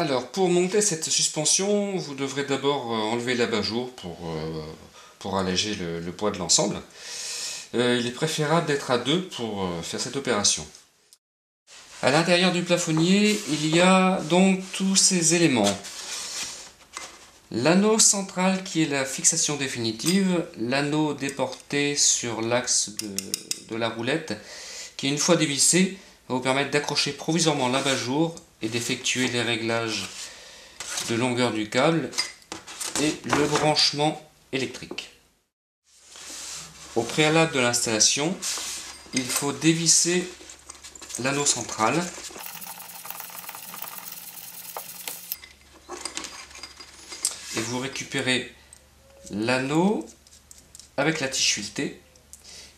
Alors, pour monter cette suspension, vous devrez d'abord enlever l'abat-jour pour alléger le poids de l'ensemble. Il est préférable d'être à deux pour faire cette opération. À l'intérieur du plafonnier, il y a donc tous ces éléments. L'anneau central qui est la fixation définitive, l'anneau déporté sur l'axe de la roulette qui, une fois dévissé, va vous permettre d'accrocher provisoirement l'abat-jour et d'effectuer les réglages de longueur du câble et le branchement électrique. Au préalable de l'installation, il faut dévisser l'anneau central et vous récupérez l'anneau avec la tige filetée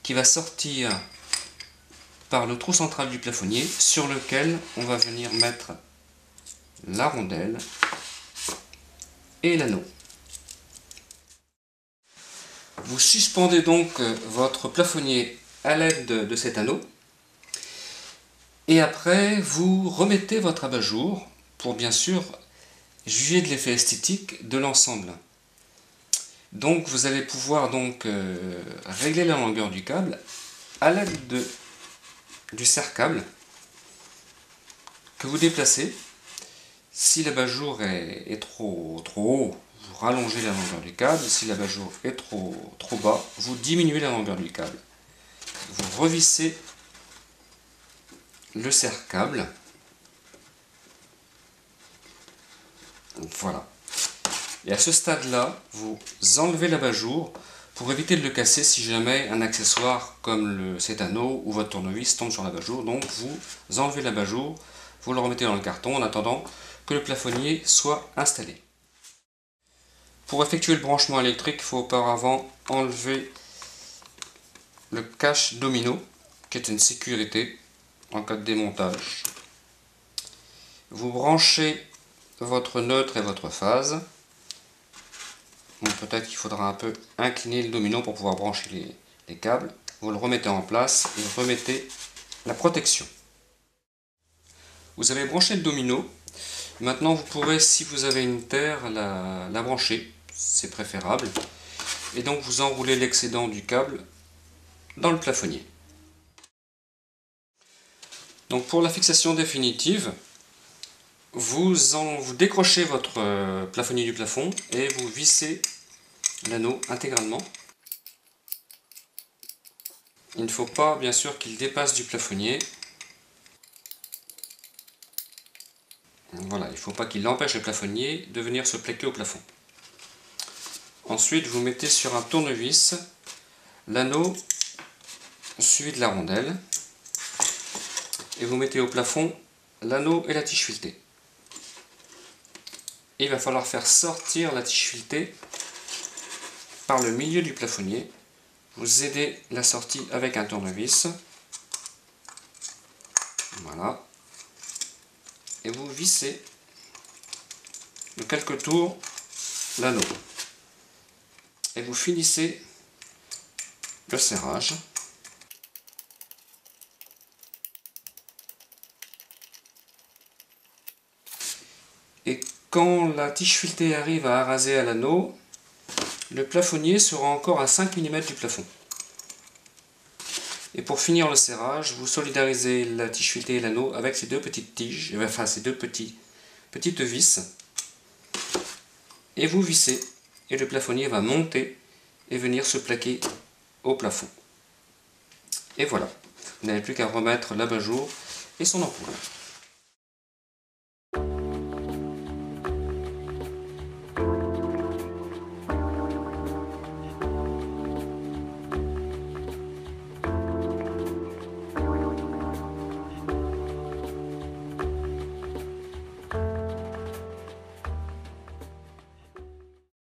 qui va sortir par le trou central du plafonnier sur lequel on va venir mettre la rondelle et l'anneau. Vous suspendez donc votre plafonnier à l'aide de cet anneau et après vous remettez votre abat-jour pour bien sûr juger de l'effet esthétique de l'ensemble. Donc vous allez pouvoir régler la longueur du câble à l'aide du serre-câble que vous déplacez. Si l'abat-jour est trop haut, vous rallongez la longueur du câble. Si l'abat-jour est trop bas, vous diminuez la longueur du câble. Vous revissez le serre-câble. Voilà. Et à ce stade-là, vous enlevez l'abat-jour pour éviter de le casser si jamais un accessoire comme cet anneau ou votre tournevis tombe sur l'abat-jour. Donc vous enlevez l'abat-jour, vous le remettez dans le carton en attendant que le plafonnier soit installé. Pour effectuer le branchement électrique, il faut auparavant enlever le cache domino, qui est une sécurité en cas de démontage. Vous branchez votre neutre et votre phase. Peut-être qu'il faudra un peu incliner le domino pour pouvoir brancher les câbles. Vous le remettez en place et remettez la protection. Vous avez branché le domino. Maintenant vous pourrez, si vous avez une terre, la brancher. C'est préférable. Et donc vous enroulez l'excédent du câble dans le plafonnier. Donc pour la fixation définitive, vous décrochez votre plafonnier du plafond et vous vissez l'anneau intégralement. Il ne faut pas bien sûr qu'il dépasse du plafonnier. Voilà, il ne faut pas qu'il empêche le plafonnier de venir se plaquer au plafond. Ensuite, vous mettez sur un tournevis l'anneau suivi de la rondelle et vous mettez au plafond l'anneau et la tige filetée. Il va falloir faire sortir la tige filetée par le milieu du plafonnier. Vous aidez la sortie avec un tournevis. Voilà. Et vous vissez de quelques tours l'anneau. Et vous finissez le serrage. Et quand la tige filetée arrive à araser à l'anneau, le plafonnier sera encore à 5 mm du plafond. Et pour finir le serrage, vous solidarisez la tige filetée et l'anneau avec ces deux petites tiges, enfin ces deux petites vis, et vous vissez, et le plafonnier va monter et venir se plaquer au plafond. Et voilà, vous n'avez plus qu'à remettre l'abat-jour et son ampoule.